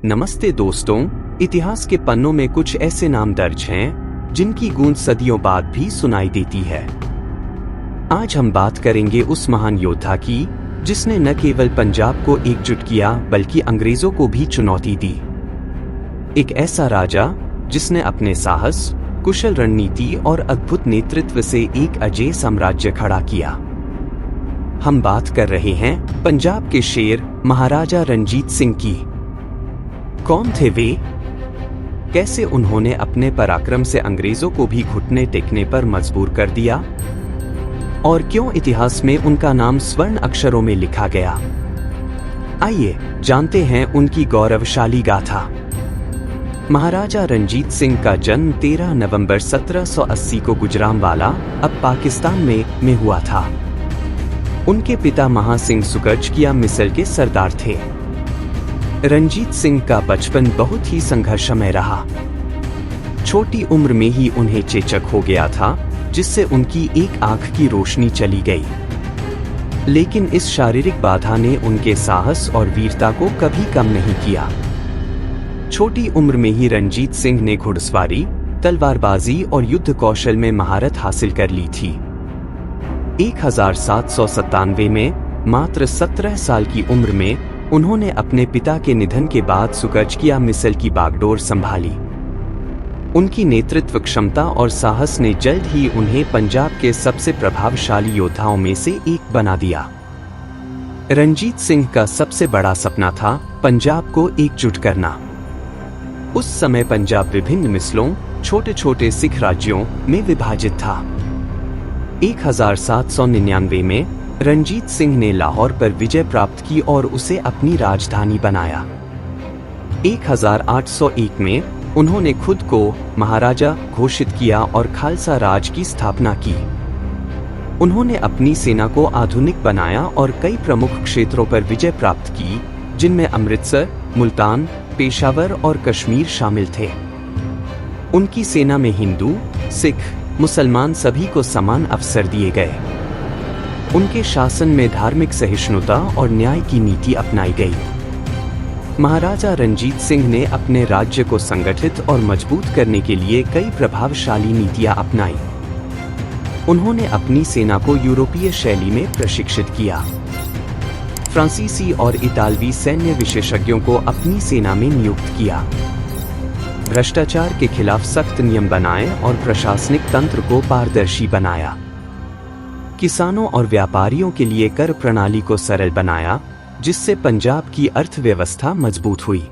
नमस्ते दोस्तों, इतिहास के पन्नों में कुछ ऐसे नाम दर्ज हैं जिनकी गूंज सदियों बाद भी सुनाई देती है। आज हम बात करेंगे उस महान योद्धा की जिसने न केवल पंजाब को एकजुट किया बल्कि अंग्रेजों को भी चुनौती दी। एक ऐसा राजा जिसने अपने साहस, कुशल रणनीति और अद्भुत नेतृत्व से एक अजेय साम्राज्य खड़ा किया। हम बात कर रहे हैं पंजाब के शेर महाराजा रणजीत सिंह की। कौन थे वे? कैसे उन्होंने अपने पराक्रम से अंग्रेजों को भी घुटने टेकने पर मजबूर कर दिया? और क्यों इतिहास में उनका नाम स्वर्ण अक्षरों में लिखा गया? आइए जानते हैं उनकी गौरवशाली गाथा। महाराजा रणजीत सिंह का जन्म 13 नवंबर 1780 को गुजरांवाला, अब पाकिस्तान में हुआ था। उनके पिता महासिंह सुकर्जकिया मिसल के सरदार थे। रणजीत सिंह का बचपन बहुत ही संघर्षमय रहा। छोटी उम्र में ही उन्हें चेचक हो गया था, जिससे उनकी एक आंख की रोशनी चली गई। लेकिन इस शारीरिक बाधा ने उनके साहस और वीरता को कभी कम नहीं किया। छोटी उम्र में ही रणजीत सिंह ने घुड़सवारी, तलवारबाजी और युद्ध कौशल में महारत हासिल कर ली थी। 1797 में मात्र 17 साल की उम्र में उन्होंने अपने पिता के निधन के बाद सुकर्जकिया मिसल की बागडोर संभाली। उनकी नेतृत्व क्षमता और साहस ने जल्द ही उन्हें पंजाब के सबसे प्रभावशाली योद्धाओं में से एक बना दिया। रणजीत सिंह का सबसे बड़ा सपना था पंजाब को एकजुट करना। उस समय पंजाब विभिन्न मिसलों, छोटे छोटे सिख राज्यों में विभाजित था। 1799 में रणजीत सिंह ने लाहौर पर विजय प्राप्त की और उसे अपनी राजधानी बनाया। 1801 में उन्होंने खुद को महाराजा घोषित किया और खालसा राज की स्थापना की। उन्होंने अपनी सेना को आधुनिक बनाया और कई प्रमुख क्षेत्रों पर विजय प्राप्त की, जिनमें अमृतसर, मुल्तान, पेशावर और कश्मीर शामिल थे। उनकी सेना में हिंदू, सिख, मुसलमान सभी को समान अवसर दिए गए। उनके शासन में धार्मिक सहिष्णुता और न्याय की नीति अपनाई गई। महाराजा रणजीत सिंह ने अपने राज्य को संगठित और मजबूत करने के लिए कई प्रभावशाली नीतियां अपनाई। उन्होंने अपनी सेना को यूरोपीय शैली में प्रशिक्षित किया। फ्रांसीसी और इतालवी सैन्य विशेषज्ञों को अपनी सेना में नियुक्त किया। भ्रष्टाचार के खिलाफ सख्त नियम बनाए और प्रशासनिक तंत्र को पारदर्शी बनाया। किसानों और व्यापारियों के लिए कर प्रणाली को सरल बनाया, जिससे पंजाब की अर्थव्यवस्था मजबूत हुई।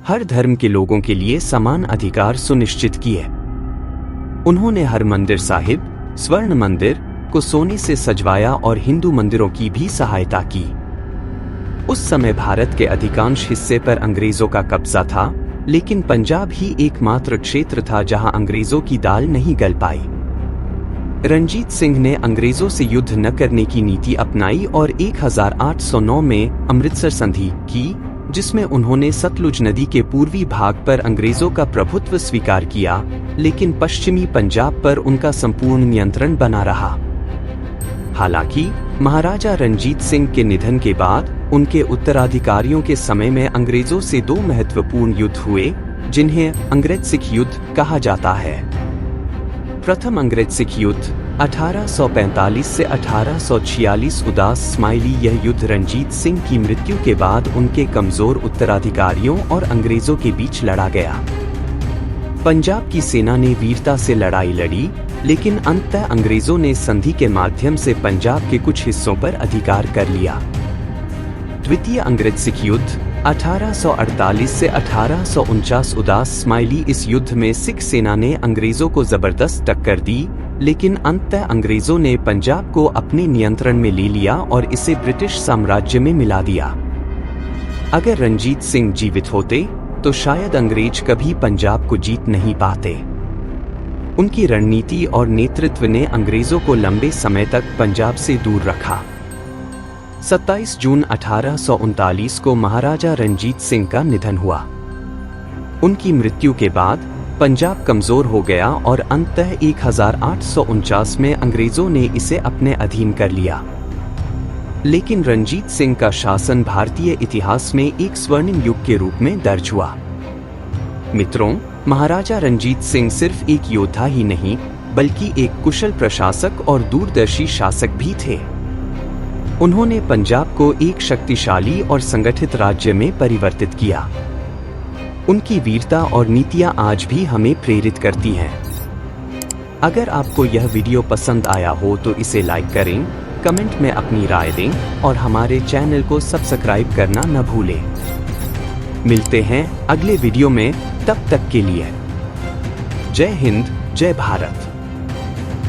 हर धर्म के लोगों के लिए समान अधिकार सुनिश्चित किए। उन्होंने हरमंदिर साहिब, स्वर्ण मंदिर को सोने से सजवाया और हिंदू मंदिरों की भी सहायता की। उस समय भारत के अधिकांश हिस्से पर अंग्रेजों का कब्जा था, लेकिन पंजाब ही एकमात्र क्षेत्र था जहां अंग्रेजों की दाल नहीं गल पाई। रणजीत सिंह ने अंग्रेजों से युद्ध न करने की नीति अपनाई और 1809 में अमृतसर संधि की, जिसमें उन्होंने सतलुज नदी के पूर्वी भाग पर अंग्रेजों का प्रभुत्व स्वीकार किया, लेकिन पश्चिमी पंजाब पर उनका संपूर्ण नियंत्रण बना रहा। हालांकि महाराजा रणजीत सिंह के निधन के बाद उनके उत्तराधिकारियों के समय में अंग्रेजों से दो महत्वपूर्ण युद्ध हुए, जिन्हें अंग्रेज-सिख युद्ध कहा जाता है। प्रथम अंग्रेज-सिख युद्ध 1845 से 1846 उदास स्माइली। यह युद्ध रणजीत सिंह की मृत्यु के बाद उनके कमजोर उत्तराधिकारियों और अंग्रेजों के बीच लड़ा गया। पंजाब की सेना ने वीरता से लड़ाई लड़ी, लेकिन अंततः अंग्रेजों ने संधि के माध्यम से पंजाब के कुछ हिस्सों पर अधिकार कर लिया। द्वितीय अंग्रेज-सिख युद्ध 1848 से 1849 उदास स्माइली। इस युद्ध में सिख सेना ने अंग्रेजों को जबरदस्त टक्कर दी, लेकिन अंततः अंग्रेजों ने पंजाब को अपने नियंत्रण में ले लिया और इसे ब्रिटिश साम्राज्य में मिला दिया। अगर रणजीत सिंह जीवित होते तो शायद अंग्रेज कभी पंजाब को जीत नहीं पाते। उनकी रणनीति और नेतृत्व ने अंग्रेजों को लंबे समय तक पंजाब से दूर रखा। 27 जून 1839 को महाराजा रणजीत सिंह का निधन हुआ। उनकी मृत्यु के बाद पंजाब कमजोर हो गया और अंततः 1849 में अंग्रेजों ने इसे अपने अधीन कर लिया। लेकिन रंजीत सिंह का शासन भारतीय इतिहास में एक स्वर्णिम युग के रूप में दर्ज हुआ। मित्रों, महाराजा रंजीत सिंह सिर्फ एक योद्धा ही नहीं, बल्कि एक कुशल प्रशासक और दूरदर्शी शासक भी थे। उन्होंने पंजाब को एक शक्तिशाली और संगठित राज्य में परिवर्तित किया। उनकी वीरता और नीतियां आज भी हमें प्रेरित करती हैं। अगर आपको यह वीडियो पसंद आया हो तो इसे लाइक करें, कमेंट में अपनी राय दें और हमारे चैनल को सब्सक्राइब करना न भूलें। मिलते हैं अगले वीडियो में, तब तक के लिए जय हिंद, जय भारत।